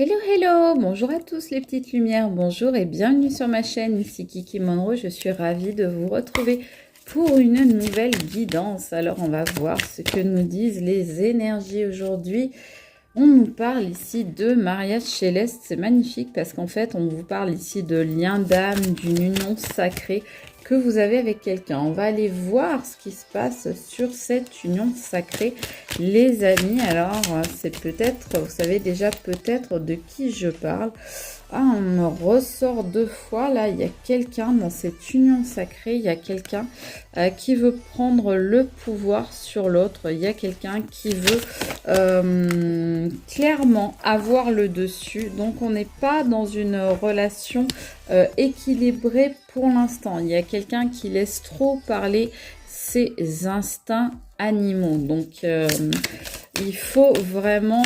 Hello, hello! Bonjour à tous les petites lumières, bonjour et bienvenue sur ma chaîne, ici Kiki Monroe. Je suis ravie de vous retrouver pour une nouvelle guidance. Alors, on va voir ce que nous disent les énergies aujourd'hui. On nous parle ici de mariage céleste, c'est magnifique parce qu'en fait, on vous parle ici de lien d'âme, d'une union sacrée que vous avez avec quelqu'un. On va aller voir ce qui se passe sur cette union sacrée, les amis. Alors, c'est peut-être, vous savez déjà peut-être de qui je parle. Ah, on me ressort deux fois, là, il y a quelqu'un dans cette union sacrée, il y a quelqu'un qui veut prendre le pouvoir sur l'autre, il y a quelqu'un qui veut clairement avoir le dessus, donc on n'est pas dans une relation équilibrée pour l'instant, il y a quelqu'un qui laisse trop parler ses instincts animaux, donc il faut vraiment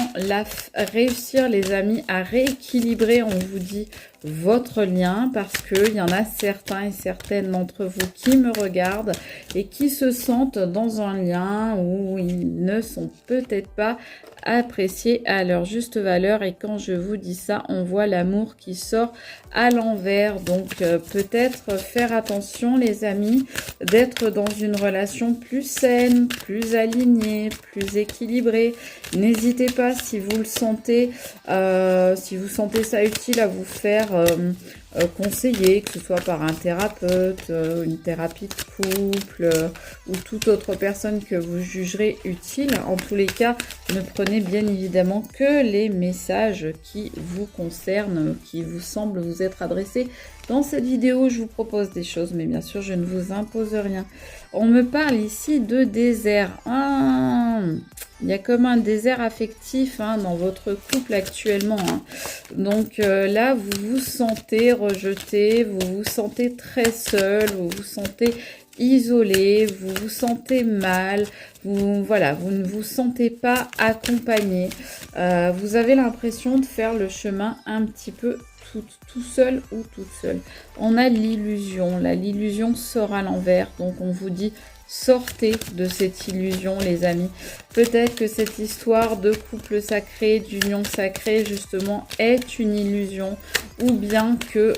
réussir les amis à rééquilibrer, on vous dit, votre lien parce qu'il y en a certains et certaines d'entre vous qui me regardent et qui se sentent dans un lien où ils ne sont peut-être pas appréciés à leur juste valeur, et quand je vous dis ça, on voit l'amour qui sort à l'envers, donc peut-être faire attention les amis, d'être dans une relation plus saine, plus alignée, plus équilibrée. N'hésitez pas si vous le sentez, si vous sentez ça utile à vous faire conseiller, que ce soit par un thérapeute, une thérapie de couple ou toute autre personne que vous jugerez utile. En tous les cas, ne prenez bien évidemment que les messages qui vous concernent, qui vous semblent vous être adressés. Dans cette vidéo, je vous propose des choses, mais bien sûr, je ne vous impose rien. On me parle ici de désert. Il y a comme un désert affectif dans votre couple actuellement. Donc là, vous vous sentez rejeté, vous vous sentez très seul, vous vous sentez isolé, vous vous sentez mal, vous ne vous sentez pas accompagné. Vous avez l'impression de faire le chemin un petit peu tout seul ou toute seule. On a l'illusion, l'illusion sort à l'envers, donc on vous dit sortez de cette illusion les amis. Peut-être que cette histoire de couple sacré, d'union sacrée justement est une illusion, ou bien que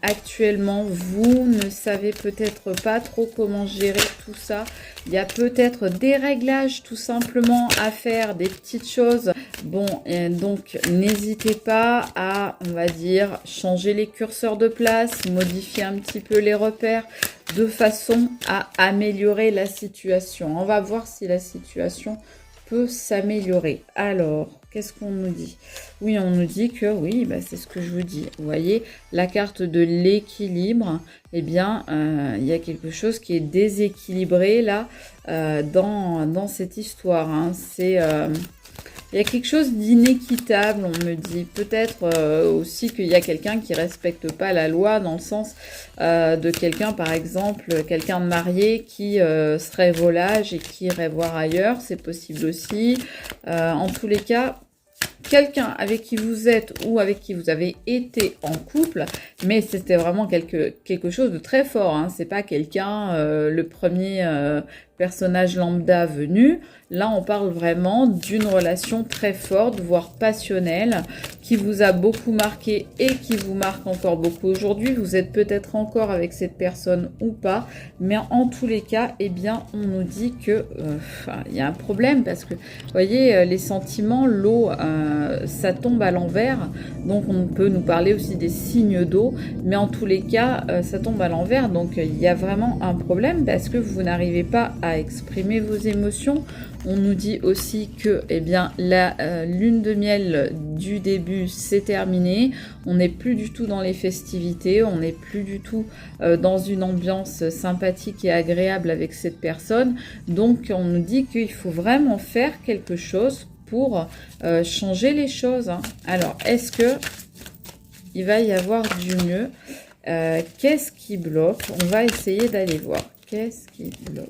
actuellement vous ne savez peut-être pas trop comment gérer tout ça. Il y a peut-être des réglages tout simplement à faire, des petites choses. Bon, donc n'hésitez pas à, on va dire, changer les curseurs de place, modifier un petit peu les repères de façon à améliorer la situation. On va voir si la situation peut s'améliorer. Alors, qu'est-ce qu'on nous dit? Oui, on nous dit que, oui, c'est ce que je vous dis. Vous voyez, la carte de l'équilibre, eh bien, il y a quelque chose qui est déséquilibré là, dans cette histoire. C'est... il y a quelque chose d'inéquitable, on me dit. Peut-être aussi qu'il y a quelqu'un qui ne respecte pas la loi, dans le sens de quelqu'un, par exemple, quelqu'un de marié qui serait volage et qui irait voir ailleurs. C'est possible aussi. En tous les cas, quelqu'un avec qui vous êtes ou avec qui vous avez été en couple, mais c'était vraiment quelque chose de très fort. C'est pas quelqu'un, le premier personnage lambda venu. Là, on parle vraiment d'une relation très forte, voire passionnelle, qui vous a beaucoup marqué et qui vous marque encore beaucoup aujourd'hui. Vous êtes peut-être encore avec cette personne ou pas, mais en tous les cas, eh bien, on nous dit que y a un problème parce que, vous voyez, les sentiments, l'eau, ça tombe à l'envers. Donc, on peut nous parler aussi des signes d'eau, mais en tous les cas, ça tombe à l'envers. Donc, il y a vraiment un problème parce que vous n'arrivez pas à exprimer vos émotions. On nous dit aussi que la lune de miel du début, c'est terminé. On n'est plus du tout dans les festivités. On n'est plus du tout dans une ambiance sympathique et agréable avec cette personne. Donc, on nous dit qu'il faut vraiment faire quelque chose pour changer les choses. Alors, est-ce que il va y avoir du mieux? Qu'est-ce qui bloque? On va essayer d'aller voir. Qu'est-ce qui bloque?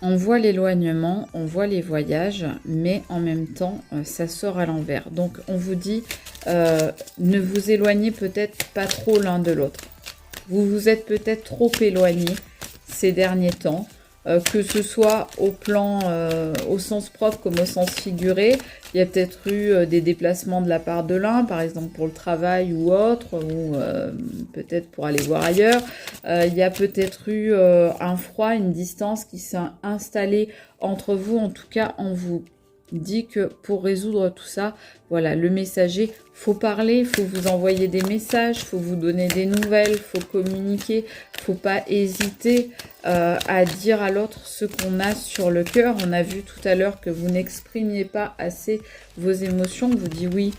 On voit l'éloignement, on voit les voyages, mais en même temps, ça sort à l'envers. Donc, on vous dit, ne vous éloignez peut-être pas trop l'un de l'autre. Vous vous êtes peut-être trop éloignés ces derniers temps. que ce soit au plan, au sens propre comme au sens figuré. Il y a peut-être eu des déplacements de la part de l'un, par exemple pour le travail ou autre, ou peut-être pour aller voir ailleurs. Il y a peut-être eu un froid, une distance qui s'est installée entre vous. En tout cas, on vous dit que pour résoudre tout ça, voilà, le messager, faut parler, faut vous envoyer des messages, faut vous donner des nouvelles, faut communiquer, faut pas hésiter à dire à l'autre ce qu'on a sur le cœur. On a vu tout à l'heure que vous n'exprimiez pas assez vos émotions. Vous dites oui,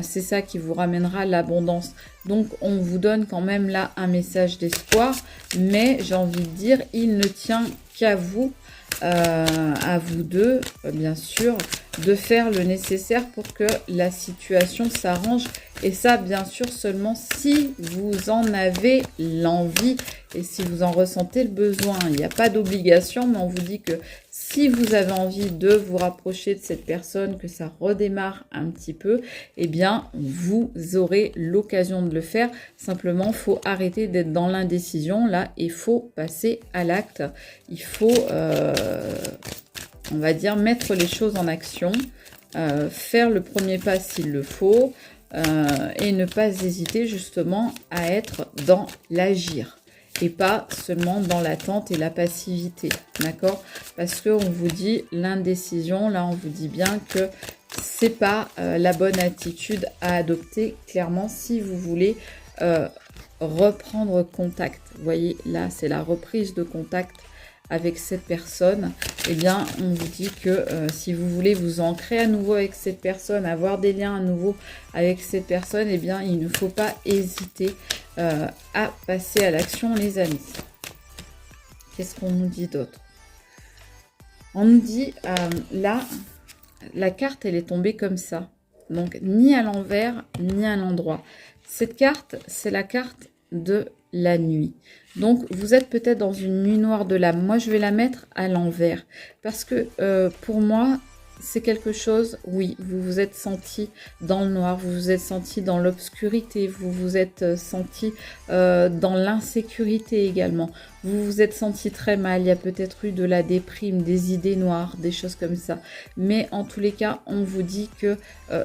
c'est ça qui vous ramènera l'abondance. Donc on vous donne quand même là un message d'espoir, mais j'ai envie de dire, il ne tient qu'à vous, à vous deux, bien sûr, de faire le nécessaire pour que la situation s'arrange. Et ça, bien sûr, seulement si vous en avez l'envie et si vous en ressentez le besoin. Il n'y a pas d'obligation, mais on vous dit que si vous avez envie de vous rapprocher de cette personne, que ça redémarre un petit peu, eh bien, vous aurez l'occasion de le faire. Simplement, il faut arrêter d'être dans l'indécision, là, et il faut passer à l'acte. Il faut, on va dire, mettre les choses en action, faire le premier pas s'il le faut, et ne pas hésiter justement à être dans l'agir. Et pas seulement dans l'attente et la passivité, d'accord? Parce qu'on vous dit l'indécision, là on vous dit bien que c'est pas la bonne attitude à adopter, clairement, si vous voulez reprendre contact. Vous voyez, là c'est la reprise de contact avec cette personne. Eh bien, on vous dit que si vous voulez vous ancrer à nouveau avec cette personne, avoir des liens à nouveau avec cette personne, eh bien, il ne faut pas hésiter à passer à l'action, les amis. Qu'est-ce qu'on nous dit d'autre? On nous dit, là, la carte, elle est tombée comme ça. Donc, ni à l'envers, ni à l'endroit. Cette carte, c'est la carte de la nuit. Donc, vous êtes peut-être dans une nuit noire de l'âme. Moi, je vais la mettre à l'envers. Parce que, pour moi, c'est quelque chose, oui, vous vous êtes senti dans le noir, vous vous êtes senti dans l'obscurité, vous vous êtes senti dans l'insécurité également. Vous vous êtes senti très mal, il y a peut-être eu de la déprime, des idées noires, des choses comme ça. Mais en tous les cas, on vous dit que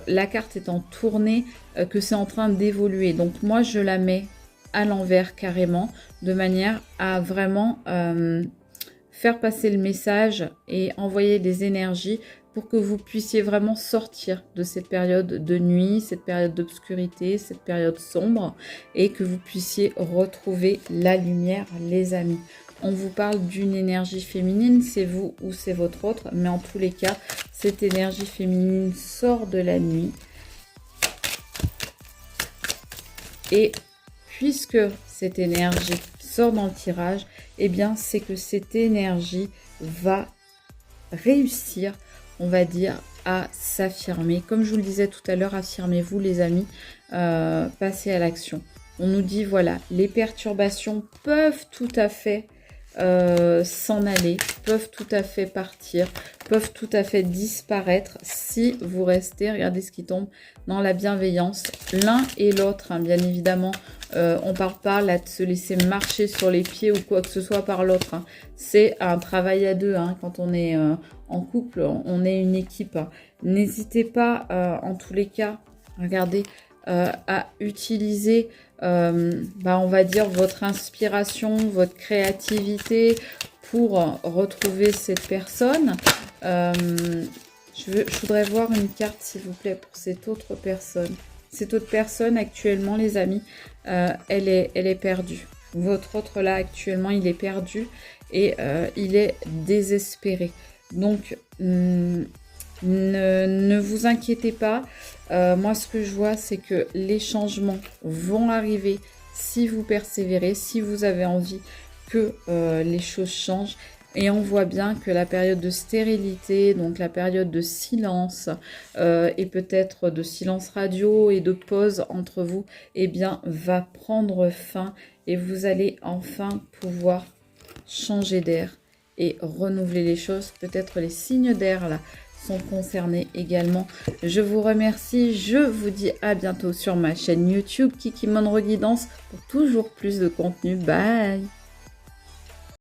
la carte est en tournée, que c'est en train d'évoluer. Donc, moi, je la mets à l'envers carrément, de manière à vraiment faire passer le message et envoyer des énergies pour que vous puissiez vraiment sortir de cette période de nuit, cette période d'obscurité, cette période sombre, et que vous puissiez retrouver la lumière, les amis. On vous parle d'une énergie féminine, c'est vous ou c'est votre autre, mais en tous les cas, cette énergie féminine sort de la nuit. Et puisque cette énergie sort dans le tirage, eh bien, c'est que cette énergie va réussir, on va dire, à s'affirmer. Comme je vous le disais tout à l'heure, affirmez-vous, les amis, passez à l'action. On nous dit, voilà, les perturbations peuvent tout à fait s'en aller, peuvent tout à fait partir, peuvent tout à fait disparaître si vous restez, regardez ce qui tombe, dans la bienveillance, l'un et l'autre, hein, bien évidemment. On ne parle pas là de se laisser marcher sur les pieds ou quoi que ce soit par l'autre, hein. C'est un travail à deux, hein. Quand on est en couple, on est une équipe, hein. N'hésitez pas, en tous les cas, regardez, à utiliser, on va dire, votre inspiration, votre créativité pour retrouver cette personne. Je voudrais voir une carte, s'il vous plaît, pour cette autre personne. Cette autre personne, actuellement, les amis, elle est perdue. Votre autre, là, actuellement, il est perdu et il est désespéré. Donc, ne vous inquiétez pas. Moi, ce que je vois, c'est que les changements vont arriver si vous persévérez, si vous avez envie que les choses changent. Et on voit bien que la période de stérilité, donc la période de silence et peut-être de silence radio et de pause entre vous, eh bien, va prendre fin et vous allez enfin pouvoir changer d'air et renouveler les choses. Peut-être les signes d'air là sont concernés également. Je vous remercie. Je vous dis à bientôt sur ma chaîne YouTube Kiki Monroe Guidance pour toujours plus de contenu. Bye!